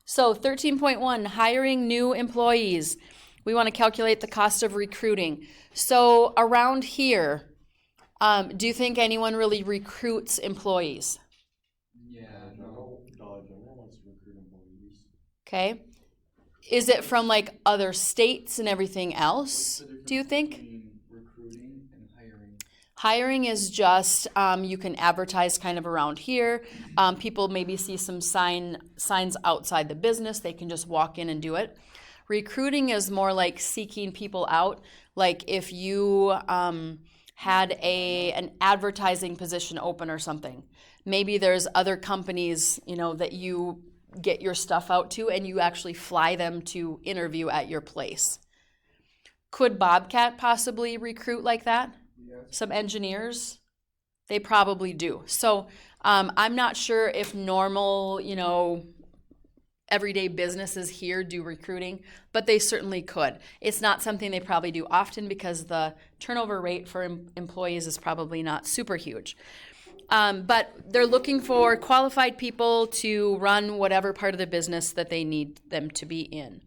So 13.1, hiring new employees. We want to calculate the cost of recruiting. So around here, do you think anyone really recruits employees? Yeah, no. Dollar General wants to recruit employees. Okay. Is it from like other states and everything else, do you think? Between recruiting and hiring. Hiring is just you can advertise kind of around here. People maybe see some signs outside the business. They can just walk in and do it. Recruiting is more like seeking people out. Like if you had an advertising position open or something, maybe there's other companies that you get your stuff out to, and you actually fly them to interview at your place. Could Bobcat possibly recruit like that? Yes. Some engineers? They probably do. So I'm not sure if normal, everyday businesses here do recruiting, but they certainly could. It's not something they probably do often because the turnover rate for employees is probably not super huge. But they're looking for qualified people to run whatever part of the business that they need them to be in.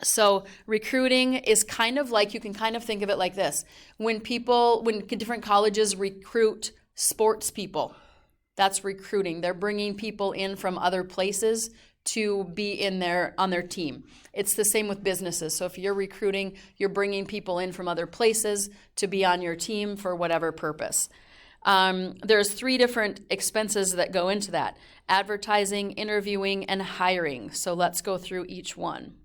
So recruiting is kind of like, you can kind of think of it like this. When different colleges recruit sports people, that's recruiting. They're bringing people in from other places to be on their team. It's the same with businesses. So if you're recruiting, you're bringing people in from other places to be on your team for whatever purpose. There's 3 different expenses that go into that: advertising, interviewing, and hiring. So let's go through each one.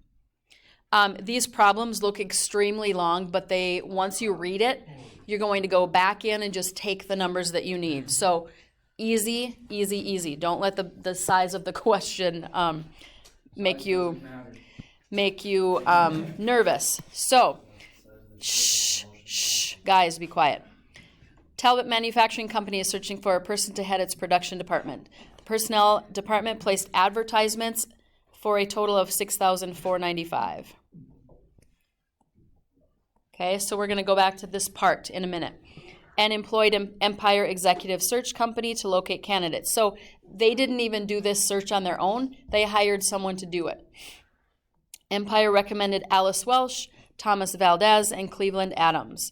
These problems look extremely long, but once you read it, you're going to go back in and just take the numbers that you need. So easy, easy, easy. Don't let the size of the question make you nervous. So, shh, guys, be quiet. Talbot Manufacturing Company is searching for a person to head its production department. The personnel department placed advertisements for a total of $6,495. Okay, so we're going to go back to this part in a minute. And employed Empire Executive Search Company to locate candidates. So they didn't even do this search on their own. They hired someone to do it. Empire recommended Alice Welsh, Thomas Valdez, and Cleveland Adams.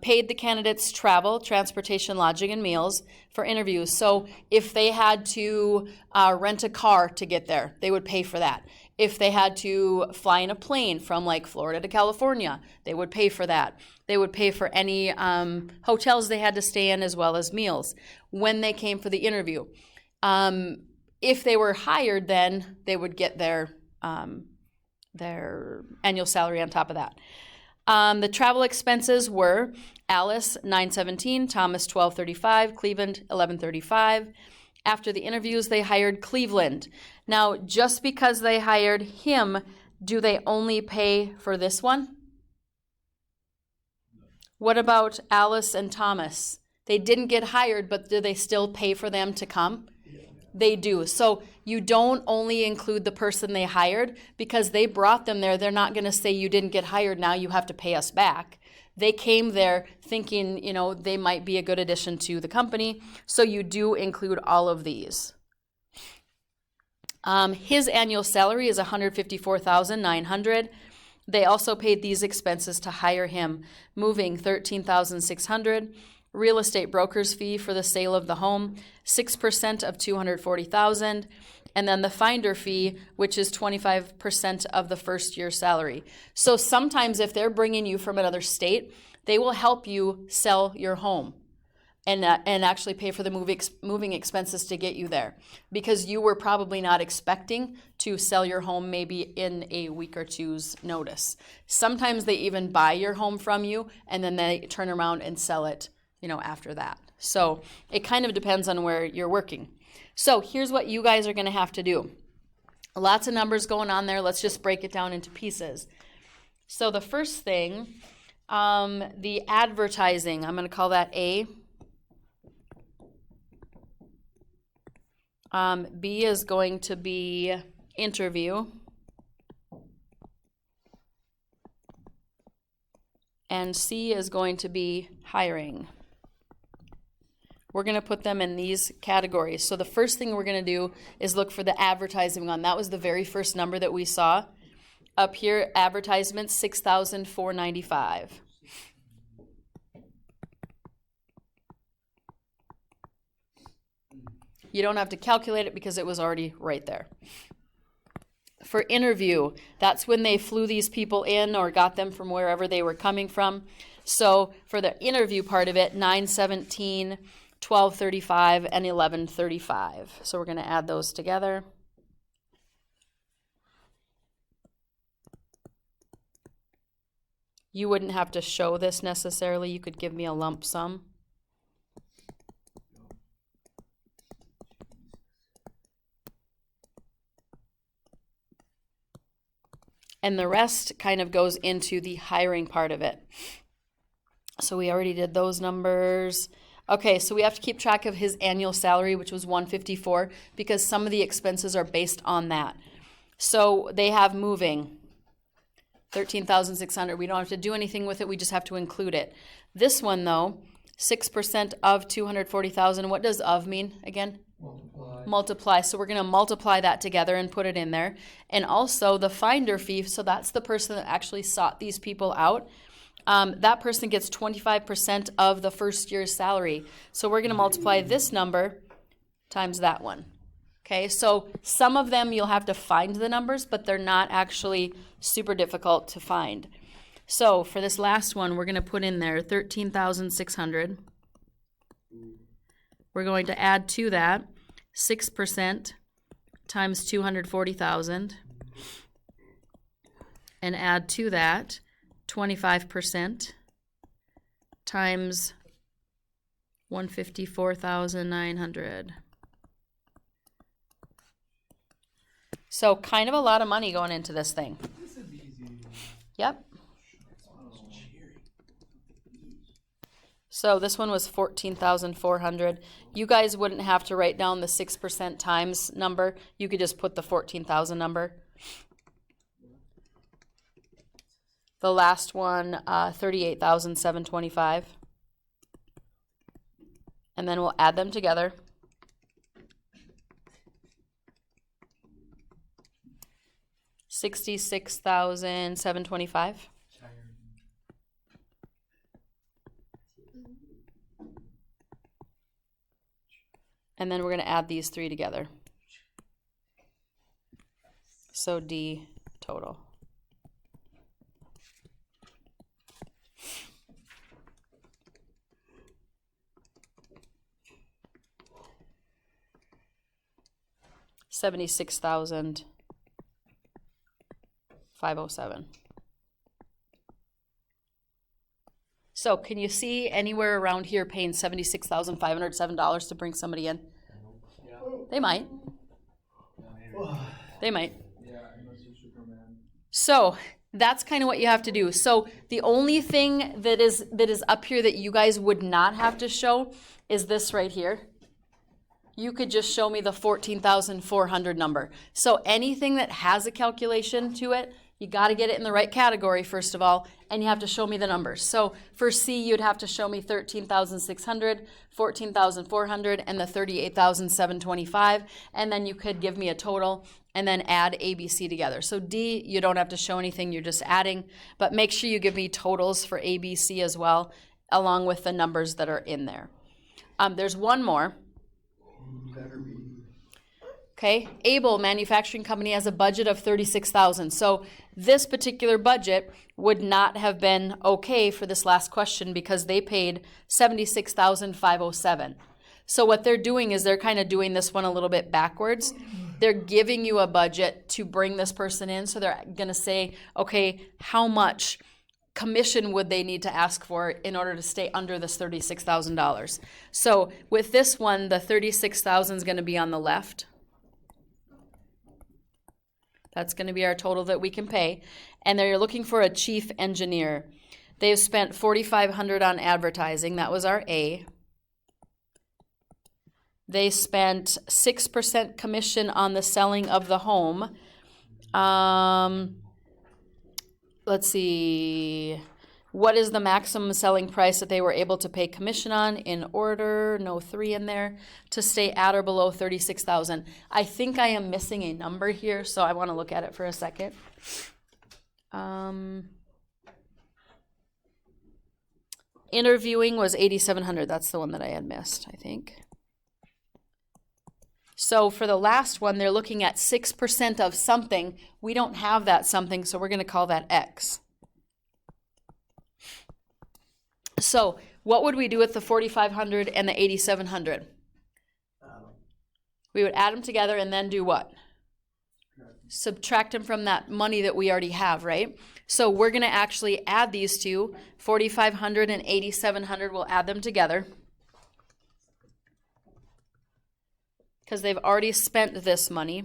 Paid the candidates travel, transportation, lodging, and meals for interviews. So if they had to rent a car to get there, they would pay for that. If they had to fly in a plane from like Florida to California, they would pay for that. They would pay for any hotels they had to stay in as well as meals when they came for the interview. If they were hired, then they would get their annual salary on top of that. The travel expenses were Alice $917, Thomas $1235, Cleveland $1135. After the interviews, they hired Cleveland. Now, just because they hired him, do they only pay for this one? What about Alice and Thomas? They didn't get hired, but do they still pay for them to come? They do. So you don't only include the person they hired because they brought them there. They're not going to say you didn't get hired, now you have to pay us back. They came there thinking, they might be a good addition to the company. So you do include all of these. His annual salary is $154,900. They also paid these expenses to hire him: moving $13,600. Real estate broker's fee for the sale of the home, 6% of $240,000, and then the finder fee, which is 25% of the first year's salary. So sometimes if they're bringing you from another state, they will help you sell your home and actually pay for the moving expenses to get you there, because you were probably not expecting to sell your home maybe in a week or two's notice. Sometimes they even buy your home from you and then they turn around and sell it after that. So it kind of depends on where you're working. So here's what you guys are going to have to do. Lots of numbers going on there. Let's just break it down into pieces. So the first thing, the advertising, I'm going to call that A. B is going to be interview. And C is going to be hiring. we're going to put them in these categories. So the first thing we're going to do is look for the advertising one. That was the very first number that we saw. Up here, advertisements, 6,495. You don't have to calculate it because it was already right there. For interview, that's when they flew these people in or got them from wherever they were coming from. So for the interview part of it, 917, 1235, and 1135. So we're going to add those together. You wouldn't have to show this necessarily. You could give me a lump sum. And the rest kind of goes into the hiring part of it. So we already did those numbers. Okay, so we have to keep track of his annual salary, which was $154, because some of the expenses are based on that. So they have moving, $13,600. We don't have to do anything with it. We just have to include it. This one, though, 6% of $240,000. What does of mean again? Multiply. So we're going to multiply that together and put it in there. And also the finder fee, so that's the person that actually sought these people out. That person gets 25% of the first year's salary. So we're going to multiply this number times that one. Okay, so some of them you'll have to find the numbers, but they're not actually super difficult to find. So for this last one, we're going to put in there 13,600. We're going to add to that 6% times 240,000 and add to that 25% times 154,900. So kind of a lot of money going into this thing. This is easy. Yep. So this one was 14,400. You guys wouldn't have to write down the 6% times number. You could just put the 14,000 number. The last one, 38,725. And then we'll add them together. $66,725. And then we're going to add these three together. So D total. $76,507. So can you see anywhere around here paying $76,507 to bring somebody in? Yeah. They might. They might. Yeah, unless you're Superman. So that's kind of what you have to do. So the only thing that is up here that you guys would not have to show is this right here. You could just show me the 14,400 number. So anything that has a calculation to it, you got to get it in the right category, first of all, and you have to show me the numbers. So for C, you'd have to show me 13,600, 14,400, and the 38,725, and then you could give me a total and then add A, B, C together. So D, you don't have to show anything, you're just adding, but make sure you give me totals for A, B, C as well, along with the numbers that are in there. There's one more. Okay, Able Manufacturing Company has a budget of $36,000. So this particular budget would not have been okay for this last question because they paid $76,507. So what they're doing is they're kind of doing this one a little bit backwards. They're giving you a budget to bring this person in. So they're going to say, okay, how much commission would they need to ask for in order to stay under this $36,000? So with this one, the $36,000 is going to be on the left. That's going to be our total that we can pay. And they're looking for a chief engineer. They've spent $4,500 on advertising. That was our A. They spent 6% commission on the selling of the home. Let's see. What is the maximum selling price that they were able to pay commission on in order, no 3 in there, to stay at or below 36,000? I think I am missing a number here, so I want to look at it for a second. Interviewing was 8,700. That's the one that I had missed, I think. So for the last one, they're looking at 6% of something. We don't have that something, so we're going to call that X. So what would we do with the 4,500 and the 8,700? We would add them together and then do what? Subtract them from that money that we already have, right? So we're going to actually add these two, 4,500 and 8,700. We'll add them together because they've already spent this money.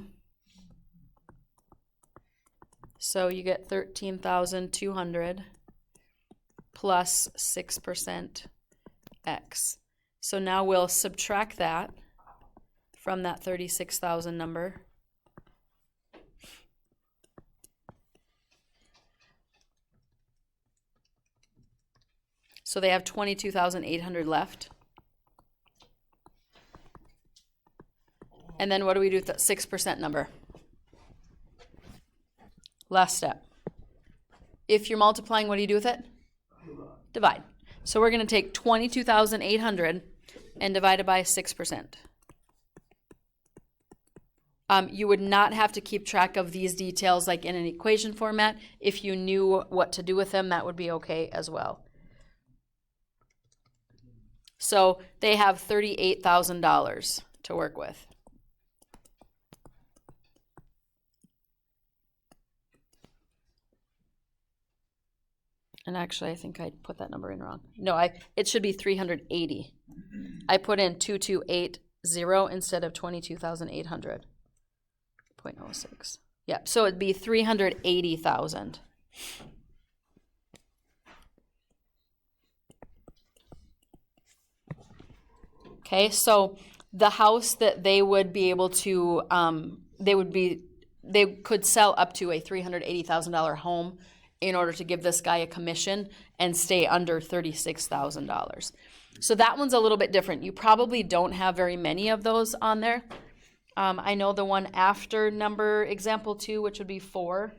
So you get 13,200 plus 6% X. So now we'll subtract that from that 36,000 number. So they have 22,800 left. And then what do we do with that 6% number? Last step. If you're multiplying, what do you do with it? Divide. So we're going to take 22,800 and divide it by 6%. You would not have to keep track of these details like in an equation format. If you knew what to do with them, that would be okay as well. So they have $38,000 to work with. And actually, I think I put that number in wrong. No, it should be 380. I put in 2280 instead of 22,800. 0.06. Yeah, so it'd be 380,000. Okay, so the house that they would be able to, they could sell up to a $380,000 home in order to give this guy a commission and stay under $36,000. So that one's a little bit different. You probably don't have very many of those on there. I know the one after number example 2, which would be 4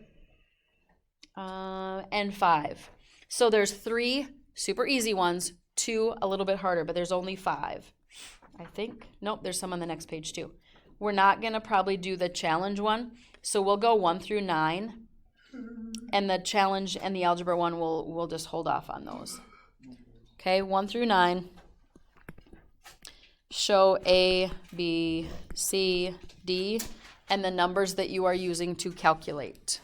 and 5. So there's 3 super easy ones, 2 a little bit harder, but there's only 5. I think. Nope, there's some on the next page too. We're not going to probably do the challenge one. So we'll go 1 through 9. And the challenge and the algebra one, we'll just hold off on those. Okay, 1 through 9. Show A, B, C, D, and the numbers that you are using to calculate.